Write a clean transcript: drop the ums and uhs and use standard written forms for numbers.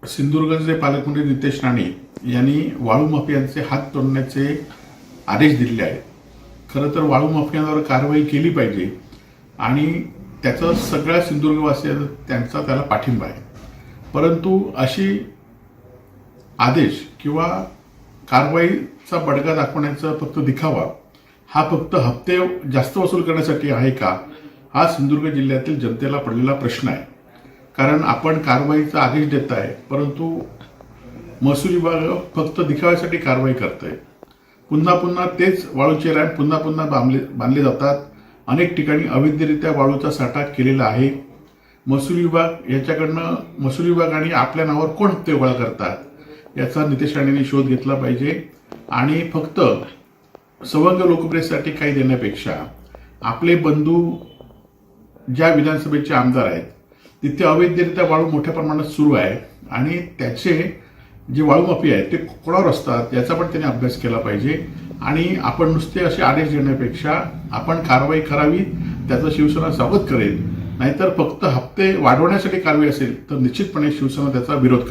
सिंधुदुर्गचे पालकमंत्री नितेश राणे यांनी वाळू माफियांचे हात तोडण्याचे आदेश दिलेले आहेत. खरं तर वाळू माफियांवर कारवाई केली पाहिजे आणि त्याचा सगळ्या सिंधुदुर्गवासियांचा त्यांचा त्याला पाठिंबा आहे. परंतु अशी आदेश किंवा कारवाईचा बडगा दाखवण्याचा फक्त दिखावा हा फक्त हप्ते जास्त वसूल करण्यासाठी आहे का, हा सिंधुदुर्ग जिल्ह्यातील जनतेला पडलेला प्रश्न आहे. कारण आपण कारवाईचा आदेश देत आहे, परंतु महसूल विभाग फक्त दिखाव्यासाठी कारवाई करतोय. पुन्हा पुन्हा तेच वाळूचे रॅम्प पुन्हा पुन्हा बांधले जातात. अनेक ठिकाणी अवैधरित्या वाळूचा साठा केलेला आहे. महसूल विभाग आणि आपल्या नावावर कोण हप्ते गोळा करतात याचा नितेश राणेंनी शोध घेतला पाहिजे. आणि फक्त सवंग लोकप्रियतेसाठी काही देण्यापेक्षा आपले बंधू ज्या विधानसभेचे आमदार आहेत तिथे अवैधरित्या वाळू मोठ्या प्रमाणात सुरू आहे आणि त्याचे जे वाळू माफिया आहेत ते कोणावर असतात याचा पण त्यांनी अभ्यास केला पाहिजे. आणि आपण नुसते असे आदेश देण्यापेक्षा आपण कारवाई करावी, त्याचा शिवसेना स्वागत करेल. नाहीतर फक्त हप्ते वाढवण्यासाठी कारवाई असेल तर निश्चितपणे शिवसेना त्याचा विरोध करेल.